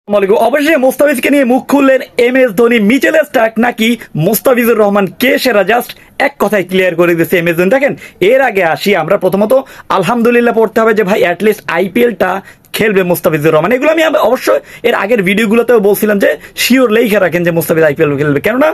অবশ্যই মোস্তাফিজকে নিয়ে মুখ খুললেন MS ধোনি। মিচেল স্টার্ক নাকি মোস্তাফিজুর রহমান কে সেরা, জাস্ট এক কথায় ক্লিয়ার করে দিয়েছে MS ধোনি। দেখেন, এর আগে আসি আমরা প্রথমত আলহামদুলিল্লাহ পড়তে হবে যে ভাই অ্যাটলিস্ট IPLটা খেলবে মোস্তাফিজুর রহমান। এগুলো আমি অবশ্যই এর আগের ভিডিওগুলোতেও বলছিলাম যে শিওর লেখা রাখেন যে মোস্তাফিজ IPL খেলবে, কেননা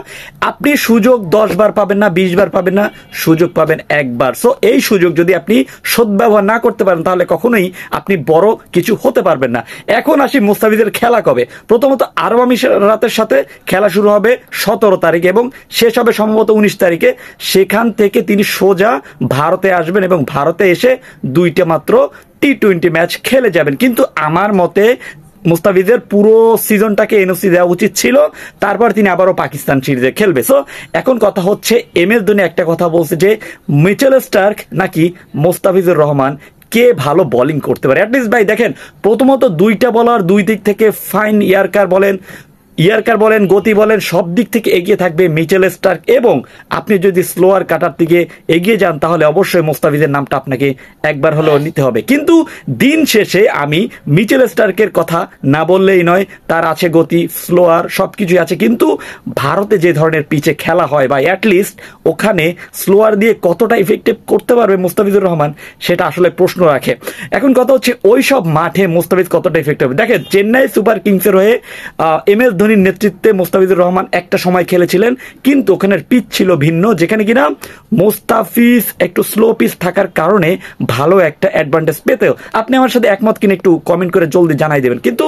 আপনি সুযোগ 10 বার পাবেন না, 20 বার পাবেন না, সুযোগ পাবেন একবার। সো এই সুযোগ যদি আপনি সদ্ব্যবহার না করতে পারেন তাহলে কখনোই আপনি বড় কিছু হতে পারবেন না। এখন আসি মোস্তাফিজের খেলা কবে। প্রথমত আরব আমিরাতের সাথে খেলা শুরু হবে 17 তারিখে এবং শেষ হবে সম্ভবত 19 তারিখে। সেখান থেকে তিনি সোজা ভারতে আসবেন এবং ভারতে এসে 2টা মাত্র T20 ম্যাচ খেলে যাবেন। কিন্তু আমার মতে মুস্তাফিজের পুরো সিজনটাকে NOC দেওয়া উচিত ছিল, তারপর তিনি আবারও পাকিস্তান সিরিজে খেলবে। সো এখন কথা হচ্ছে MS ধোনি একটা কথা বলছে যে মিচেল স্টার্ক নাকি মোস্তাফিজুর রহমান কে ভালো বোলিং করতে পারে। অ্যাটলিস্ট ভাই দেখেন, প্রথমত 2টা বলার 2 দিক থেকে ফাইন, ইয়ার্কার বলেন গতি বলেন সব দিক থেকে এগিয়ে থাকবে মিচেল স্টার্ক। এবং আপনি যদি স্লোয়ার কাটার দিকে এগিয়ে যান তাহলে অবশ্যই মোস্তাফিজের নামটা আপনাকে একবার হলেও নিতে হবে। কিন্তু দিন শেষে আমি মিচেল স্টার্কের কথা না বললেই নয়, তার আছে গতি, স্লোয়ার সব কিছুই আছে। কিন্তু ভারতে যে ধরনের পিচে খেলা হয় বা অ্যাটলিস্ট ওখানে স্লোয়ার দিয়ে কতটা ইফেক্টিভ করতে পারবে মোস্তাফিজুর রহমান সেটা আসলে প্রশ্ন রাখে। এখন কথা হচ্ছে ওই সব মাঠে মোস্তাফিজ কতটা ইফেক্টিভ। দেখেন, চেন্নাই সুপার কিংসের হয়ে MS ধোনির নেতৃত্বে মোস্তাফিজুর রহমান একটা সময় খেলেছিলেন, কিন্তু ওখানের পিচ ছিল ভিন্ন, যেখানে কিনা মোস্তাফিজ একটু স্লো পিচ থাকার কারণে ভালো একটা অ্যাডভান্টেজ পেতেও। আপনি আমার সাথে একমত কিনা একটু কমেন্ট করে জলদি জানাই দেবেন। কিন্তু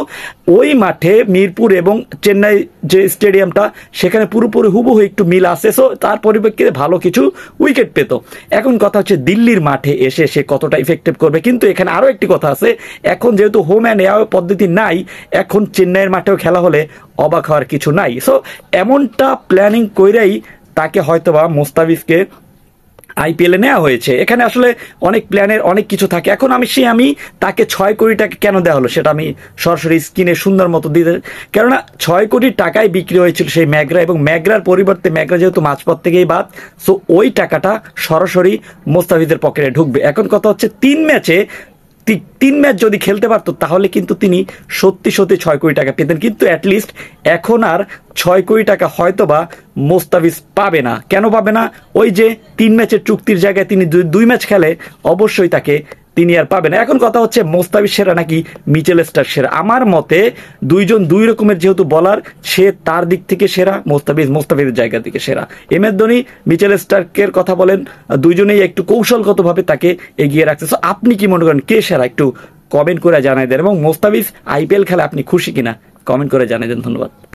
ওই মাঠে মিরপুর এবং চেন্নাই যে স্টেডিয়ামটা সেখানে পুরোপুরি হুবহু একটু মিল আছে। সো তার পরিপ্রেক্ষিতে ভালো কিছু উইকেট পেত। এখন কথা হচ্ছে দিল্লির মাঠে এসে সে কতটা ইফেক্টিভ করবে। কিন্তু এখানে আরও একটি কথা আছে, এখন যেহেতু হোম অ্যান্ড অ্যাওয়ে পদ্ধতি নাই, এখন চেন্নাইয়ের মাঠেও খেলা হলে অবাক হওয়ার কিছু নাই। সো এমনটা প্ল্যানিং কইরাই তাকে হয়তোবা মোস্তাফিজকে IPL-এ নেওয়া হয়েছে। এখানে আসলে অনেক প্ল্যানের অনেক কিছু থাকে। এখন আমি তাকে 6 কোটি টাকা কেন দেওয়া হলো সেটা আমি সরাসরি স্ক্রিনে সুন্দর মতো দিতে, কেননা 6 কোটি টাকায় বিক্রি হয়েছিল সেই ম্যাগরা, এবং ম্যাগরার পরিবর্তে ম্যাগরা যেহেতু মাঝপথ থেকেই বাদ, সো ওই টাকাটা সরাসরি মোস্তাফিজের পকেটে ঢুকবে। এখন কথা হচ্ছে 3 ম্যাচ যদি খেলতে পারতো তাহলে কিন্তু তিনি সত্যি 6 কোটি টাকা পেতেন। কিন্তু অ্যাটলিস্ট এখন আর 6 কোটি টাকা হয়তোবা মোস্তাফিজ পাবে না। কেন পাবে না? ওই যে 3 ম্যাচের চুক্তির জায়গায় তিনি 2 ম্যাচ খেলে, অবশ্যই তিনি আর পাবে না। এখন কথা হচ্ছে মোস্তাফিজ সেরা নাকি মিচেল স্টার্ক সেরা। আমার মতে দুইজন 2 রকমের যেহেতু বলার, সে তার দিক থেকে সেরা, মোস্তাফিজের জায়গা থেকে সেরা। MS ধোনি মিচেল স্টার্কের কথা বলেন, দুইজনেই একটু কৌশলগতভাবে তাকে এগিয়ে রাখছে। সো আপনি কি মনে করেন কে সেরা, একটু কমেন্ট করে জানাই দেন। এবং মোস্তাফিজ IPL খেলা আপনি খুশি কিনা কমেন্ট করে জানাই দেন। ধন্যবাদ।